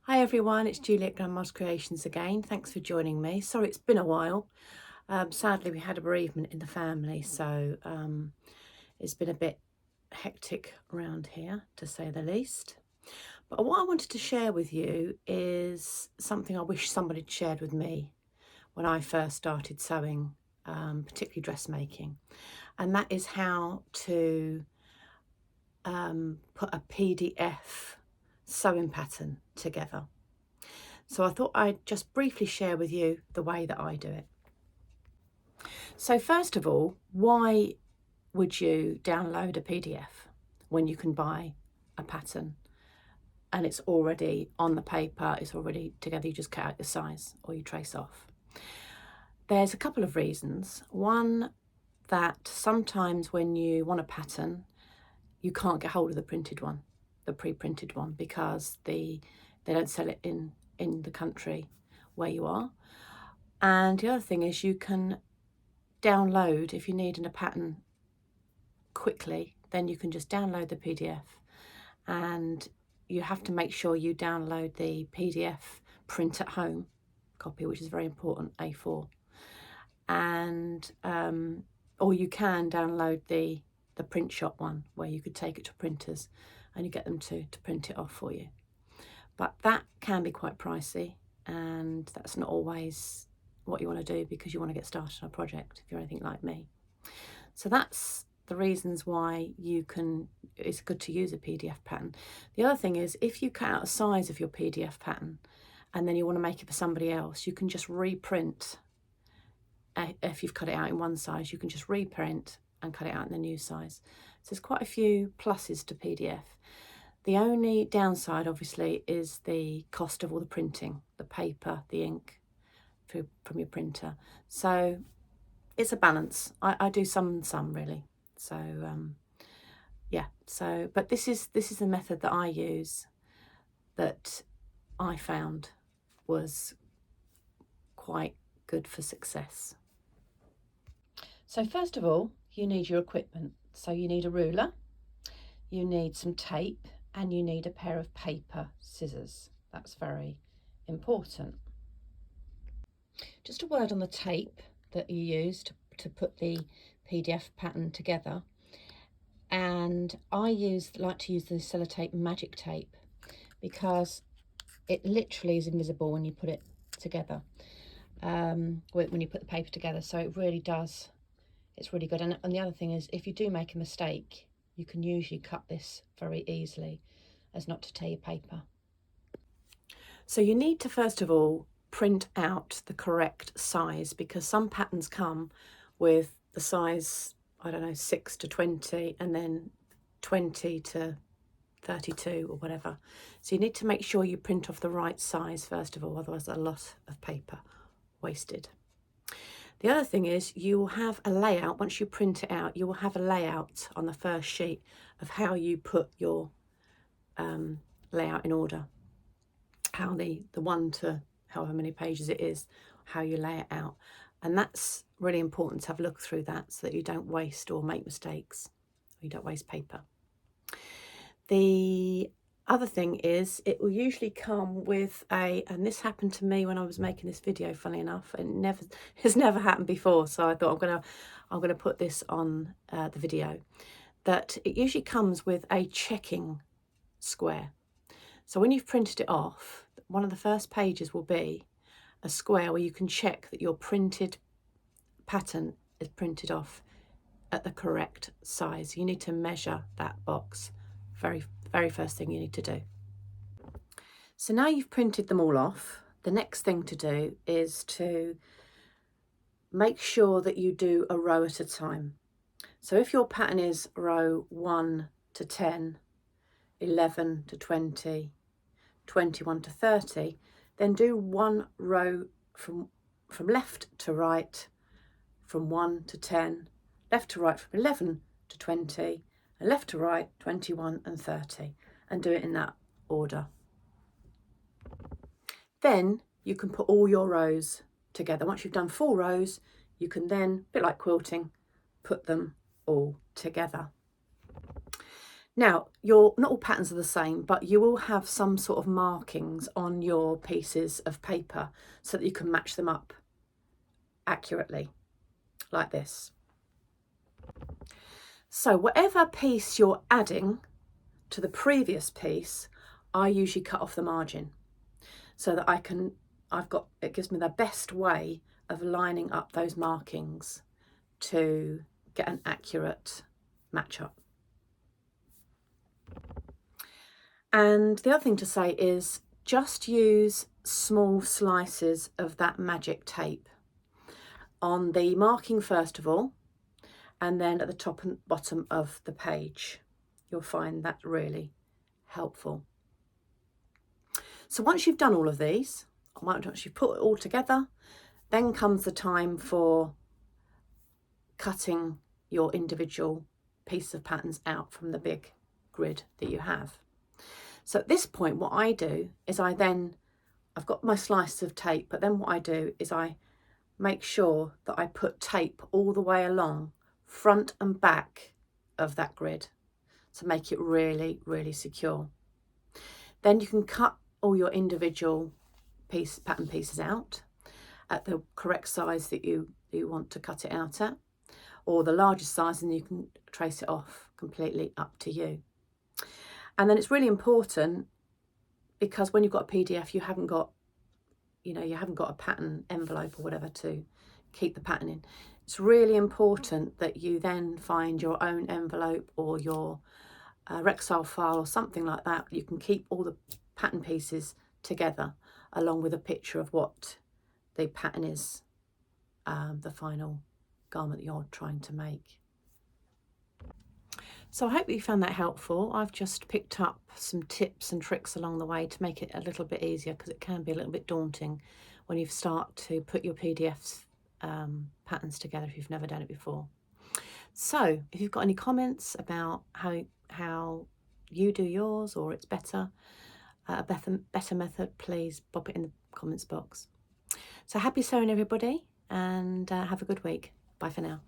Hi everyone, it's Juliet Grandma's Creations again. Thanks for joining me. Sorry it's been a while. Sadly we had a bereavement in the family, so it's been a bit hectic around here to say the least. But what I wanted to share with you is something I wish somebody had shared with me when I first started sewing, particularly dressmaking. And that is how to put a PDF sewing pattern together. So I thought I'd just briefly share with you the way that I do it. So first of all, why would you download a PDF when you can buy a pattern and it's already on the paper, it's already together, you just cut out your size or you trace off? There's a couple of reasons. One, that sometimes when you want a pattern, you can't get hold of the printed one, the pre-printed one, because they don't sell it in the country where you are. And the other thing is you can download, if you need a pattern quickly, then you can just download the PDF, and you have to make sure you download the PDF print at home copy, which is very important, A4, and or you can download the print shop one where you could take it to printers and you get them to print it off for you. But that can be quite pricey, and that's not always what you want to do because you want to get started on a project if you're anything like me. So that's the reasons why it's good to use a PDF pattern. The other thing is, if you cut out a size of your PDF pattern and then you want to make it for somebody else, you can just reprint. If you've cut it out in one size, you can just reprint and cut it out in the new size. So there's quite a few pluses to PDF. The only downside, obviously, is the cost of all the printing, the paper, the ink from your printer. So it's a balance. I do some and some, really. So yeah. So, but this is the method that I use that I found was quite good for success. So first of all, you need your equipment. So you need a ruler, you need some tape, and you need a pair of paper scissors. That's very important. Just a word on the tape that you use to put the PDF pattern together. And I like to use the Sellotape Magic Tape because it literally is invisible when you put it together, when you put the paper together. So it really does, it's really good. And the other thing is, if you do make a mistake, you can usually cut this very easily as not to tear your paper. So you need to first of all print out the correct size, because some patterns come with the size, I don't know, 6 to 20 and then 20 to 32 or whatever. So you need to make sure you print off the right size first of all, otherwise a lot of paper wasted. The other thing is, you will have a layout. Once you print it out, you will have a layout on the first sheet of how you put your layout in order, how the 1 to however many pages it is, how you lay it out. And that's really important to have a look through that so that you don't waste or make mistakes, or you don't waste paper. The other thing is, it will usually come with and this happened to me when I was making this video, funnily enough, and has never happened before, so I thought I'm gonna put this on the video, that it usually comes with a checking square. So when you've printed it off, one of the first pages will be a square where you can check that your printed pattern is printed off at the correct size. You need to measure that box. Very first thing you need to do. So now you've printed them all off, the next thing to do is to make sure that you do a row at a time. So if your pattern is row 1 to 10, 11 to 20, 21 to 30, then do one row from left to right, from 1 to 10, left to right from 11 to 20, and left to right 21 and 30, and do it in that order. Then you can put all your rows together. Once you've done 4 rows, you can then, a bit like quilting, put them all together. Now, not all patterns are the same, but you will have some sort of markings on your pieces of paper so that you can match them up accurately, like this. So whatever piece you're adding to the previous piece, I usually cut off the margin so that it gives me the best way of lining up those markings to get an accurate match-up. And the other thing to say is just use small slices of that magic tape on the marking first of all, and then at the top and bottom of the page. You'll find that really helpful. So once you've done all of these, once you've put it all together, then comes the time for cutting your individual piece of patterns out from the big grid that you have. So at this point, what I do is I've got my slice of tape, but then what I do is I make sure that I put tape all the way along, front and back of that grid, to make it really, really secure. Then you can cut all your individual pattern pieces out at the correct size that you want to cut it out at, or the largest size, and you can trace it off, completely up to you. And then it's really important, because when you've got a PDF, you haven't got a pattern envelope or whatever to keep the pattern in. It's really important that you then find your own envelope or your Rexile file or something like that. You can keep all the pattern pieces together along with a picture of what the pattern is, the final garment that you're trying to make. So I hope you found that helpful. I've just picked up some tips and tricks along the way to make it a little bit easier, because it can be a little bit daunting when you start to put your PDFs patterns together if you've never done it before. So if you've got any comments about how you do yours, or it's better, a better method, please pop it in the comments box. So happy sewing, everybody, and have a good week. Bye for now.